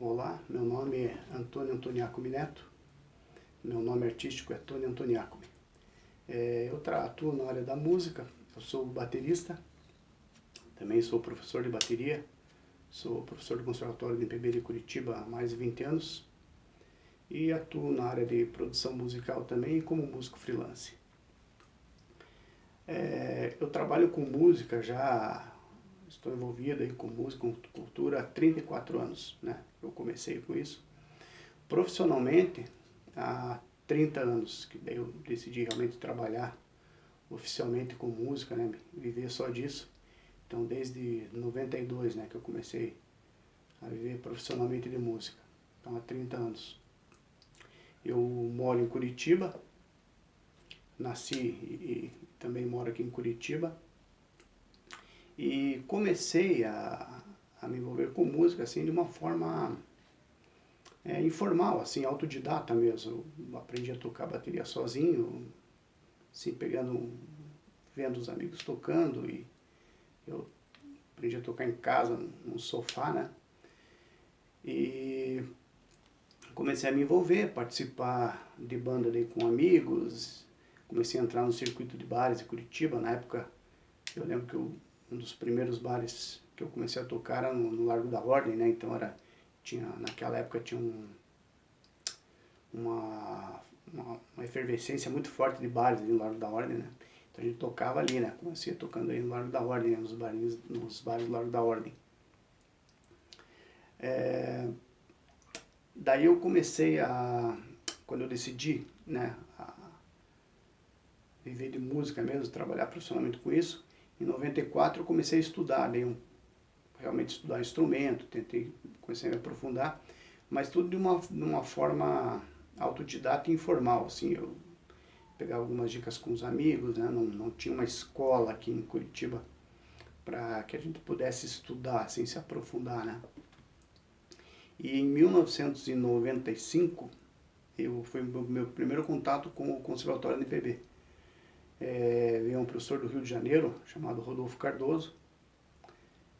Olá, meu nome é Antônio Antoniacomi Neto, meu nome artístico é Tony Antoniacomi. Eu atuo na área da música, eu sou baterista, também sou professor de bateria, sou professor do Conservatório de MPB de Curitiba há mais de 20 anos e atuo na área de produção musical também como músico freelance. Eu trabalho com música já, estou envolvido aí com música, com cultura há 34 anos, né? Eu comecei com isso. Profissionalmente, há 30 anos, que daí eu decidi realmente trabalhar oficialmente com música, né? Viver só disso. Então, desde 92, né, que eu comecei a viver profissionalmente de música. Então, há 30 anos. Eu moro em Curitiba, nasci e também moro aqui em Curitiba. E comecei a me envolver com música, assim, de uma forma informal, assim, autodidata mesmo. Eu aprendi a tocar bateria sozinho, assim, vendo os amigos tocando, e eu aprendi a tocar em casa, no sofá, né? E comecei a me envolver, participar de banda daí com amigos, comecei a entrar no circuito de bares de Curitiba. Na época, eu lembro que um dos primeiros bares que eu comecei a tocar era no Largo da Ordem, né? Então naquela época tinha uma efervescência muito forte de bares ali no Largo da Ordem, né? Então a gente tocava ali, né? Comecei tocando aí no Largo da Ordem, né? Nos bares do Largo da Ordem. Daí eu comecei quando eu decidi, né, a viver de música mesmo, trabalhar profissionalmente com isso, em 94 eu comecei a estudar, realmente estudar instrumento, comecei a me aprofundar, mas tudo de uma forma autodidata e informal, assim. Eu pegava algumas dicas com os amigos, né? Não tinha uma escola aqui em Curitiba para que a gente pudesse estudar, assim, se aprofundar, né? E em 1995, foi o meu primeiro contato com o Conservatório de MPB. Veio um professor do Rio de Janeiro, chamado Rodolfo Cardoso,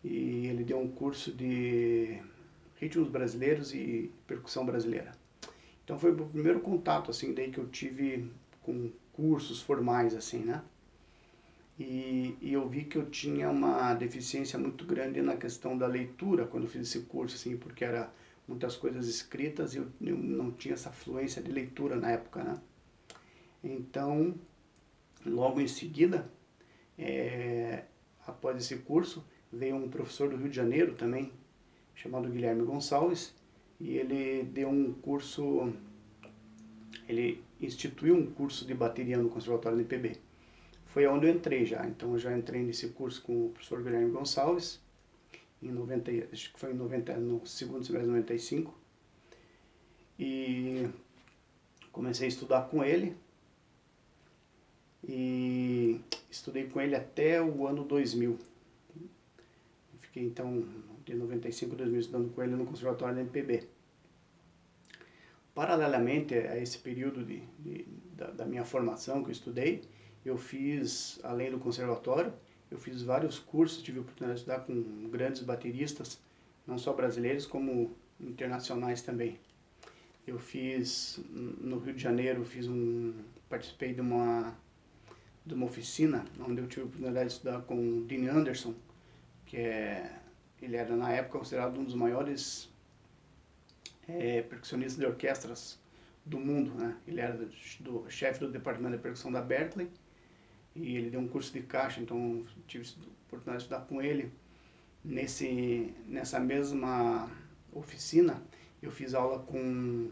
e ele deu um curso de ritmos brasileiros e percussão brasileira. Então foi o primeiro contato, assim, daí que eu tive com cursos formais, assim, né? E eu vi que eu tinha uma deficiência muito grande na questão da leitura quando eu fiz esse curso, assim, porque era muitas coisas escritas e eu não tinha essa fluência de leitura na época, né? Então, logo em seguida, após esse curso, veio um professor do Rio de Janeiro também, chamado Guilherme Gonçalves, e ele deu um curso, ele instituiu um curso de bateria no Conservatório de MPB. Foi onde eu entrei já, então eu já entrei nesse curso com o professor Guilherme Gonçalves, acho que foi no segundo semestre de 95, e comecei a estudar com ele, e estudei com ele até o ano 2000. Fiquei então de 95 a 2000 estudando com ele no Conservatório da MPB. Paralelamente a esse período da minha formação que eu estudei, eu fiz, além do conservatório, eu fiz vários cursos, tive a oportunidade de estudar com grandes bateristas, não só brasileiros, como internacionais também. Eu fiz, no Rio de Janeiro, participei de uma oficina, onde eu tive a oportunidade de estudar com o Dean Anderson, ele era na época considerado um dos maiores percussionistas de orquestras do mundo, né? Ele era do chefe do departamento de percussão da Berklee, e ele deu um curso de caixa, então tive a oportunidade de estudar com ele. Nessa mesma oficina, eu fiz aula com um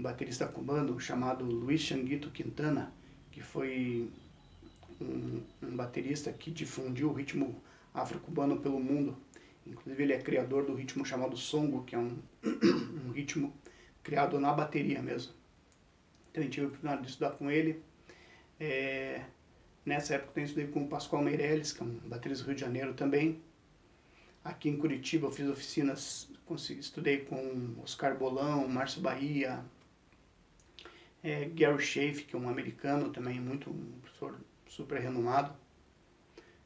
baterista cubano chamado Luis Changuito Quintana, que foi um baterista que difundiu o ritmo afro-cubano pelo mundo. Inclusive ele é criador do ritmo chamado songo, que é um ritmo criado na bateria mesmo. Então eu tive a oportunidade de estudar com ele. Nessa época eu estudei com o Pascoal Meirelles, que é um baterista do Rio de Janeiro também. Aqui em Curitiba eu fiz oficinas, estudei com Oscar Bolão, Márcio Bahia, Gary Schaeff, que é um americano também, um professor super renomado.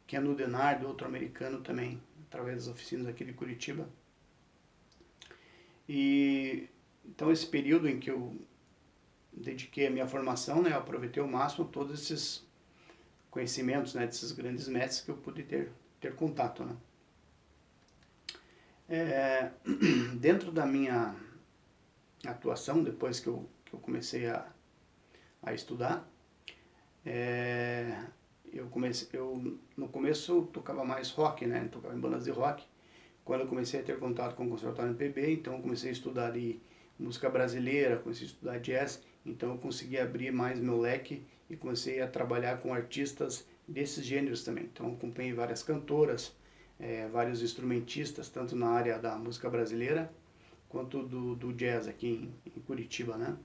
Kenu Denardo, outro americano também, através das oficinas aqui de Curitiba. E então esse período em que eu dediquei a minha formação, né, eu aproveitei ao máximo todos esses conhecimentos, né, desses grandes mestres que eu pude ter contato, né. Dentro da minha atuação, depois que eu comecei a estudar, eu no começo tocava mais rock, né, tocava em bandas de rock. Quando eu comecei a ter contato com o Conservatório MPB, então eu comecei a estudar de música brasileira, comecei a estudar jazz, então eu consegui abrir mais meu leque e comecei a trabalhar com artistas desses gêneros também. Então eu acompanhei várias cantoras, vários instrumentistas, tanto na área da música brasileira quanto do jazz aqui em Curitiba, né?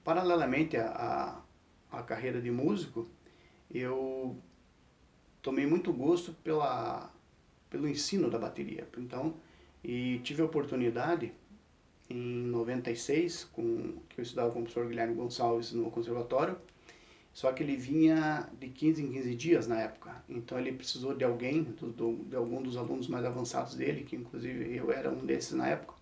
Paralelamente à carreira de músico, eu tomei muito gosto pelo ensino da bateria. Então, e tive a oportunidade em 96, que eu estudava com o professor Guilherme Gonçalves no conservatório, só que ele vinha de 15 em 15 dias na época. Então ele precisou de alguém, de algum dos alunos mais avançados dele, que inclusive eu era um desses na época,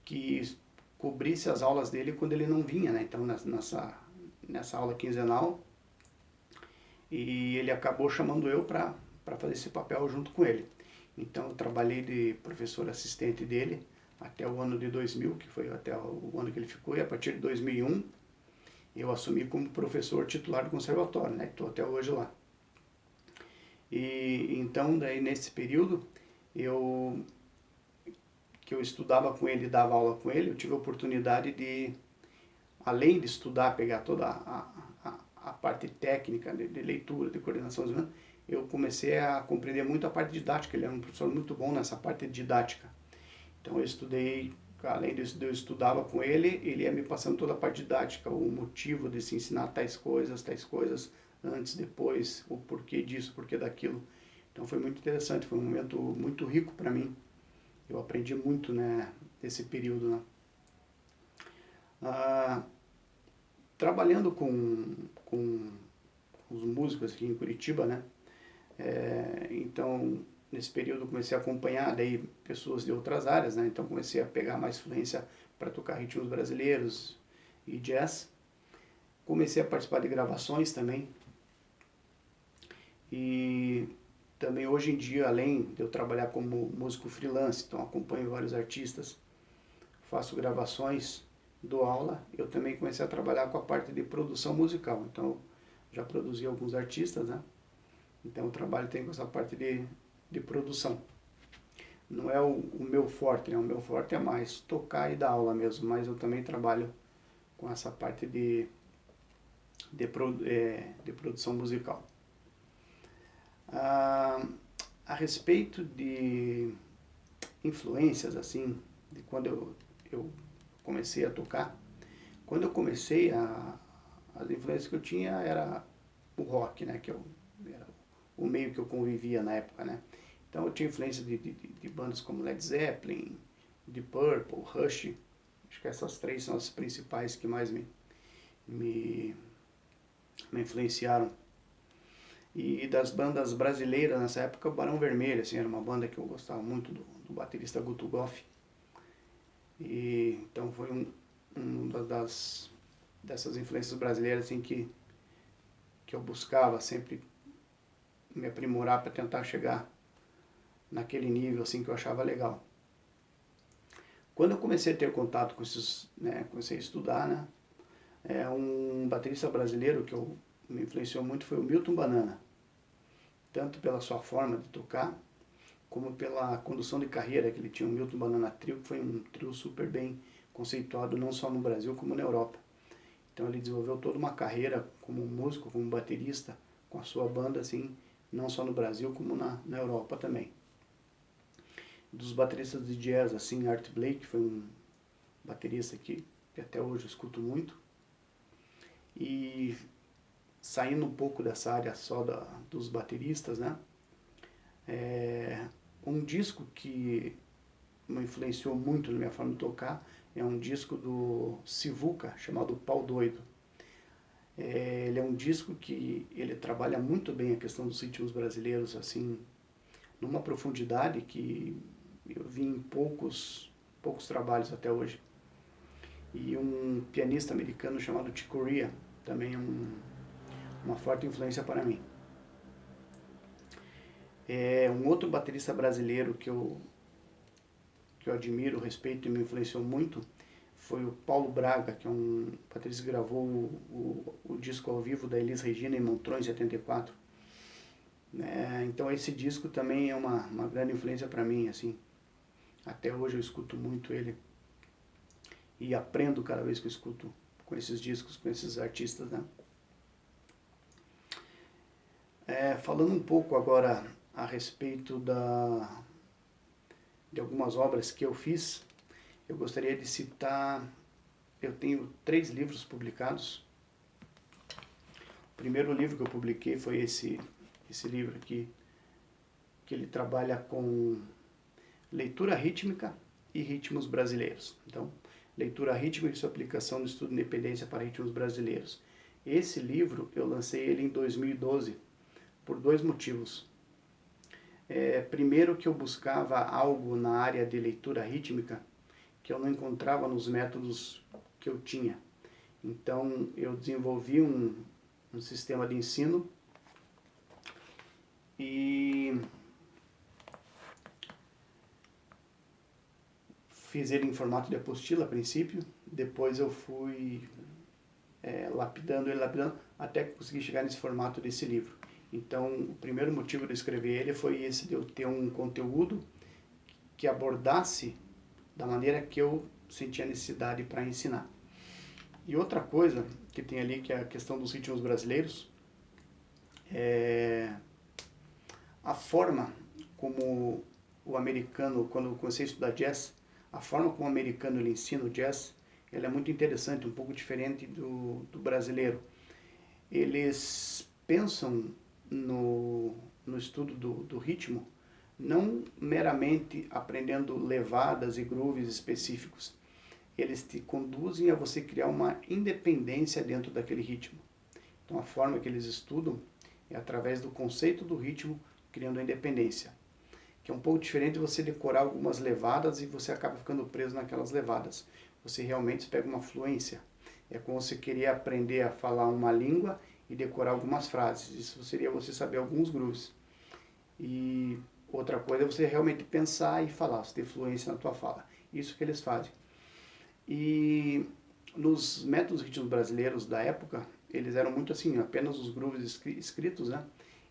que cobrisse as aulas dele quando ele não vinha, né? Então nessa aula quinzenal, e ele acabou chamando eu para fazer esse papel junto com ele. Então eu trabalhei de professor assistente dele até o ano de 2000, que foi até o ano que ele ficou, e a partir de 2001 eu assumi como professor titular do conservatório, né? Estou até hoje lá. E então daí nesse período que eu estudava com ele, dava aula com ele, eu tive a oportunidade de, além de estudar, pegar toda a parte técnica de leitura, de coordenação, eu comecei a compreender muito a parte didática. Ele era um professor muito bom nessa parte didática. Então eu estudei, além disso, eu estudava com ele, ele ia me passando toda a parte didática, o motivo de se ensinar tais coisas, antes, depois, o porquê disso, o porquê daquilo. Então foi muito interessante, foi um momento muito rico para mim. Eu aprendi muito, né, nesse período, né. Trabalhando com os músicos aqui em Curitiba, né, então nesse período eu comecei a acompanhar daí pessoas de outras áreas, né, então comecei a pegar mais fluência para tocar ritmos brasileiros e jazz. Comecei a participar de gravações também. E também hoje em dia, além de eu trabalhar como músico freelance, então acompanho vários artistas, faço gravações, dou aula, eu também comecei a trabalhar com a parte de produção musical. Então já produzi alguns artistas, né? Então o trabalho tem com essa parte de produção. Não é o meu forte, né? O meu forte é mais tocar e dar aula mesmo, mas eu também trabalho com essa parte de produção musical. A respeito de influências, assim, de quando eu comecei a tocar, quando eu comecei, as influências que eu tinha era o rock, né, era o meio que eu convivia na época, né. Então eu tinha influência de bandas como Led Zeppelin, Deep Purple, Rush. Acho que essas três são as principais que mais me influenciaram. E das bandas brasileiras nessa época, o Barão Vermelho, assim, era uma banda que eu gostava muito do baterista Guto Goff. E então foi uma dessas influências brasileiras assim que eu buscava sempre me aprimorar para tentar chegar naquele nível assim que eu achava legal. Quando eu comecei a ter contato com esses, né, comecei a estudar, né, um baterista brasileiro que me influenciou muito foi o Milton Banana, tanto pela sua forma de tocar, como pela condução de carreira que ele tinha. O Milton Banana Trio, que foi um trio super bem conceituado, não só no Brasil, como na Europa. Então ele desenvolveu toda uma carreira como músico, como baterista, com a sua banda, assim, não só no Brasil, como na Europa também. Dos bateristas de jazz, assim, Art Blakey foi um baterista que até hoje eu escuto muito. E saindo um pouco dessa área só dos bateristas, né? Um disco que me influenciou muito na minha forma de tocar é um disco do Sivuca, chamado Pau Doido. Ele é um disco que ele trabalha muito bem a questão dos ritmos brasileiros, assim, numa profundidade que eu vi em poucos trabalhos até hoje. E um pianista americano chamado Chick Corea também é uma forte influência para mim. Um outro baterista brasileiro que eu admiro, respeito e me influenciou muito foi o Paulo Braga, que é um baterista que gravou o disco ao vivo da Elis Regina em Montreux em 74. Então esse disco também é uma grande influência para mim, assim. Até hoje eu escuto muito ele e aprendo cada vez que eu escuto com esses discos, com esses artistas, né? Falando um pouco agora a respeito de algumas obras que eu fiz, eu gostaria de citar, eu tenho 3 livros publicados. O primeiro livro que eu publiquei foi esse livro aqui, que ele trabalha com leitura rítmica e ritmos brasileiros. Então, leitura rítmica e sua aplicação no estudo de independência para ritmos brasileiros. Esse livro, eu lancei ele em 2012, por 2 motivos. Primeiro que eu buscava algo na área de leitura rítmica que eu não encontrava nos métodos que eu tinha. Então, eu desenvolvi um sistema de ensino e fiz ele em formato de apostila a princípio, depois eu fui lapidando, até que consegui chegar nesse formato desse livro. Então, o primeiro motivo de escrever ele foi esse, de eu ter um conteúdo que abordasse da maneira que eu sentia necessidade para ensinar. E outra coisa que tem ali, que é a questão dos ritmos brasileiros, a forma como o americano, quando eu comecei a estudar jazz, a forma como o americano ele ensina o jazz, ele é muito interessante, um pouco diferente do brasileiro. Eles pensam no estudo do ritmo, não meramente aprendendo levadas e grooves específicos. Eles te conduzem a você criar uma independência dentro daquele ritmo. Então a forma que eles estudam é através do conceito do ritmo, criando a independência. Que é um pouco diferente de você decorar algumas levadas e você acaba ficando preso naquelas levadas. Você realmente pega uma fluência. É como você queria aprender a falar uma língua e decorar algumas frases. Isso seria você saber alguns grooves. E outra coisa é você realmente pensar e falar, você ter fluência na tua fala. Isso que eles fazem. E nos métodos ritmos brasileiros da época, eles eram muito assim, apenas os grooves escritos, né?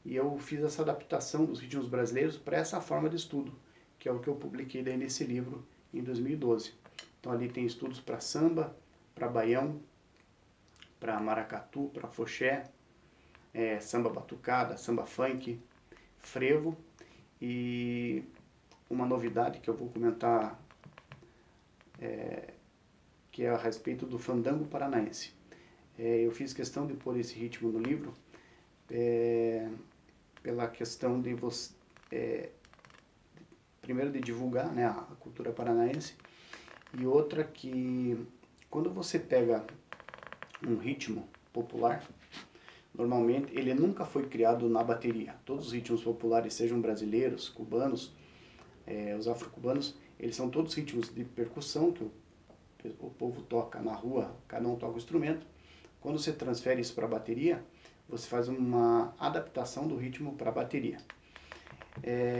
E eu fiz essa adaptação dos ritmos brasileiros para essa forma de estudo, que é o que eu publiquei daí nesse livro em 2012. Então ali tem estudos para samba, para baião, para maracatu, para foxé, samba batucada, samba funk, frevo e uma novidade que eu vou comentar que é a respeito do fandango paranaense. Eu fiz questão de pôr esse ritmo no livro pela questão de você, primeiro de divulgar, né, a cultura paranaense, e outra que quando você pega um ritmo popular, normalmente ele nunca foi criado na bateria. Todos os ritmos populares, sejam brasileiros, cubanos, os afro-cubanos, eles são todos ritmos de percussão que o povo toca na rua, cada um toca um instrumento. Quando você transfere isso para a bateria, você faz uma adaptação do ritmo para a bateria.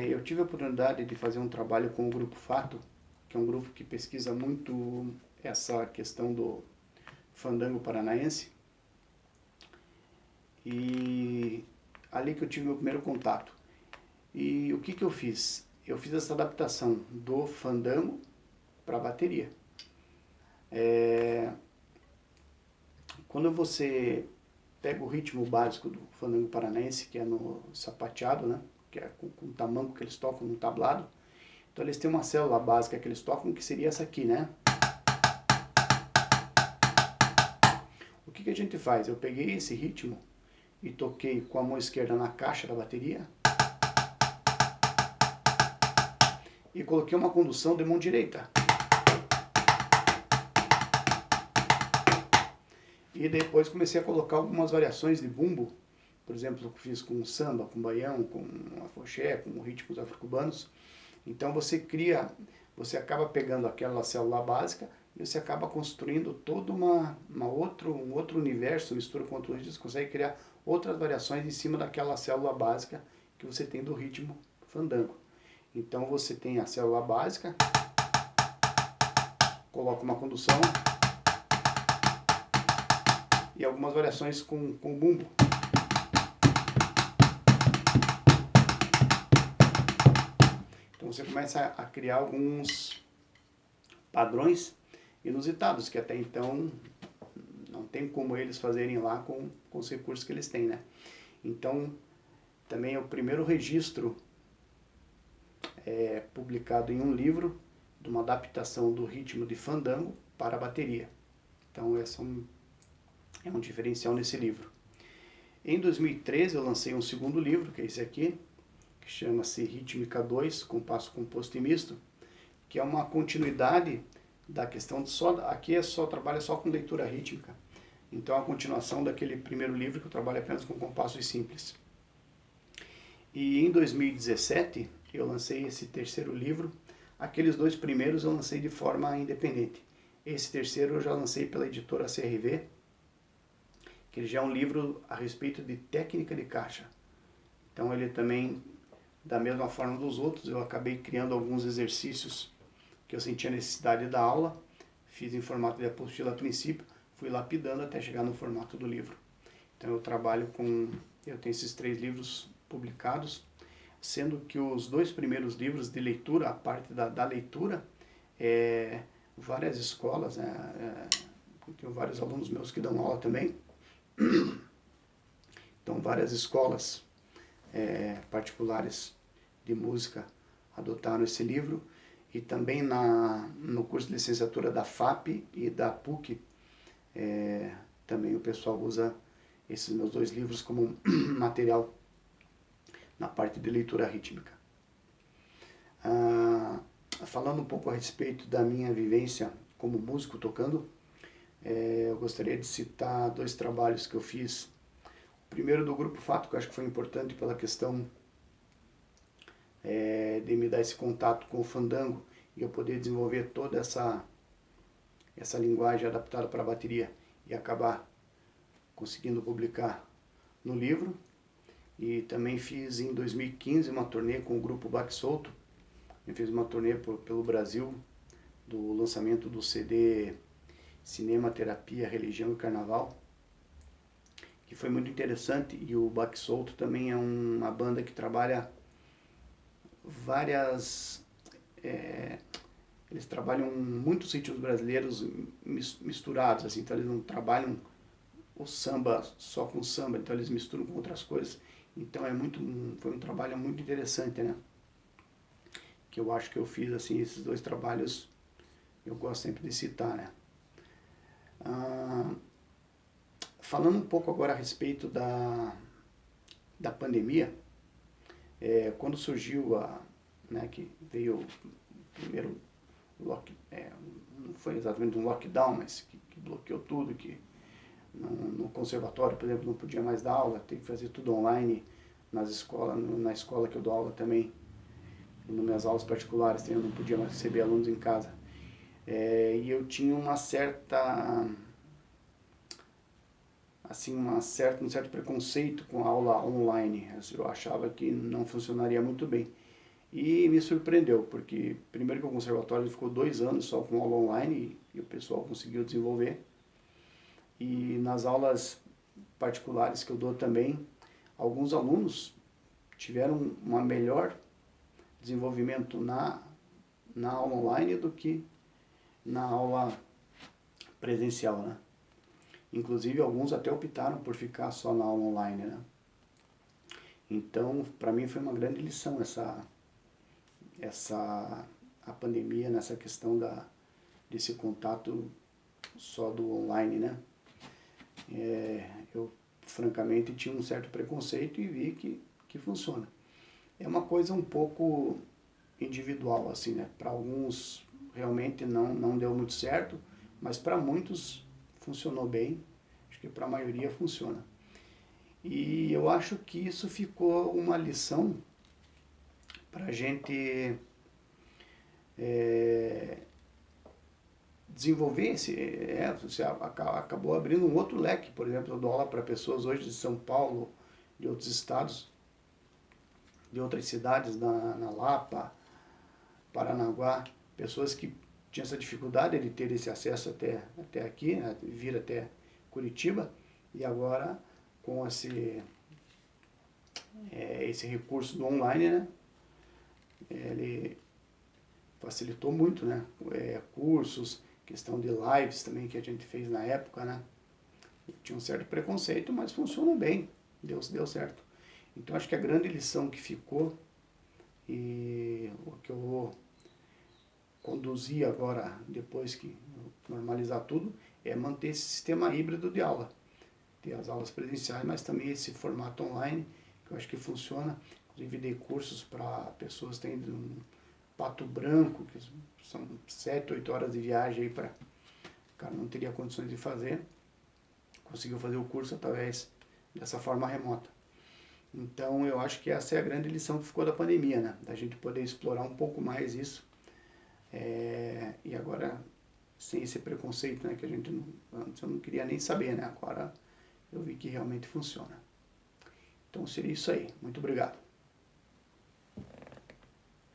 Eu tive a oportunidade de fazer um trabalho com o Grupo Fato, que é um grupo que pesquisa muito essa questão do fandango paranaense. E ali que eu tive meu primeiro contato. E o que eu fiz? Eu fiz essa adaptação do fandango para a bateria. Quando você pega o ritmo básico do fandango paranaense, que é no sapateado, né? Que é com o tamanco que eles tocam no tablado. Então eles têm uma célula básica que eles tocam, que seria essa aqui, né? O que a gente faz? Eu peguei esse ritmo e toquei com a mão esquerda na caixa da bateria e coloquei uma condução de mão direita. E depois comecei a colocar algumas variações de bumbo por exemplo, eu fiz com samba, com baião, com afoxé, com ritmos afro-cubanos. Então você acaba pegando aquela célula básica e você acaba construindo todo um outro universo, mistura com outros ritmos, você consegue criar outras variações em cima daquela célula básica que você tem do ritmo fandango. Então você tem a célula básica, coloca uma condução e algumas variações com bumbo. Então você começa a criar alguns padrões inusitados, que até então não tem como eles fazerem lá com os recursos que eles têm, né? Então, também é o primeiro registro publicado em um livro de uma adaptação do ritmo de fandango para a bateria. Então, esse é um diferencial nesse livro. Em 2013, eu lancei um segundo livro, que é esse aqui, que chama-se Rítmica 2, Compasso Composto e Misto, que é uma continuidade da questão de aqui trabalha só com leitura rítmica. Então é a continuação daquele primeiro livro que eu trabalho apenas com compassos simples. E em 2017 eu lancei esse terceiro livro. Aqueles dois primeiros eu lancei de forma independente. Esse terceiro eu já lancei pela editora CRV, que ele já é um livro a respeito de técnica de caixa. Então ele também, da mesma forma dos outros, eu acabei criando alguns exercícios que eu sentia necessidade da aula, fiz em formato de apostila a princípio, fui lapidando até chegar no formato do livro. Então eu tenho esses 3 livros publicados, sendo que os 2 primeiros livros de leitura, a parte da leitura, várias escolas, eu tenho vários alunos meus que dão aula também, então várias escolas particulares de música adotaram esse livro, e também no curso de licenciatura da FAP e da PUC, também o pessoal usa esses meus 2 livros como material na parte de leitura rítmica. Falando um pouco a respeito da minha vivência como músico tocando, eu gostaria de citar 2 trabalhos que eu fiz. O primeiro do Grupo Fato, que eu acho que foi importante pela questão de me dar esse contato com o fandango e eu poder desenvolver toda essa linguagem adaptada para a bateria e acabar conseguindo publicar no livro. E também fiz em 2015 uma turnê com o grupo Baque Solto. Eu fiz uma turnê pelo Brasil do lançamento do CD Cinema, Terapia, Religião e Carnaval, que foi muito interessante. E o Baque Solto também é uma banda que trabalha eles trabalham muitos ritmos brasileiros misturados, assim, então eles não trabalham o samba só com samba, então eles misturam com outras coisas. Então foi um trabalho muito interessante, né? Que eu acho que eu fiz, assim, esses 2 trabalhos, eu gosto sempre de citar, né? Falando um pouco agora a respeito da pandemia, quando surgiu que veio o primeiro não foi exatamente um lockdown, mas que bloqueou tudo, que no conservatório, por exemplo, não podia mais dar aula, tem que fazer tudo online, na escola que eu dou aula também, e nas minhas aulas particulares eu não podia mais receber alunos em casa. E eu tinha um certo preconceito com a aula online. Eu achava que não funcionaria muito bem. E me surpreendeu, porque primeiro que o conservatório ficou 2 anos só com aula online e o pessoal conseguiu desenvolver. E nas aulas particulares que eu dou também, alguns alunos tiveram um melhor desenvolvimento na aula online do que na aula presencial, né? Inclusive alguns até optaram por ficar só na aula online, né? Então, para mim foi uma grande lição a pandemia nessa questão desse contato só do online, né? Eu francamente tinha um certo preconceito e vi que funciona. É uma coisa um pouco individual, assim, né? Para alguns realmente não deu muito certo, mas para muitos funcionou bem. Acho que para a maioria funciona. E eu acho que isso ficou uma lição para a gente desenvolver você acabou abrindo um outro leque. Por exemplo, eu dou aula para pessoas hoje de São Paulo, de outros estados, de outras cidades, na Lapa, Paranaguá, pessoas que tinham essa dificuldade de ter esse acesso até aqui, né, vir até Curitiba, e agora com esse recurso do online, né, ele facilitou muito, né, cursos, questão de lives também que a gente fez na época, né, tinha um certo preconceito, mas funcionou bem, deu certo. Então acho que a grande lição que ficou e o que eu vou conduzir agora, depois que normalizar tudo, é manter esse sistema híbrido de aula. Ter as aulas presenciais, mas também esse formato online, que eu acho que funciona. Inclusive dei cursos para pessoas que têm um Pato Branco, que são 7, 8 horas de viagem aí para o cara não teria condições de fazer. Conseguiu fazer o curso através dessa forma remota. Então eu acho que essa é a grande lição que ficou da pandemia, né? Da gente poder explorar um pouco mais isso. E agora, sem esse preconceito, né? Que a gente antes eu não queria nem saber, né? Agora eu vi que realmente funciona. Então seria isso aí. Muito obrigado.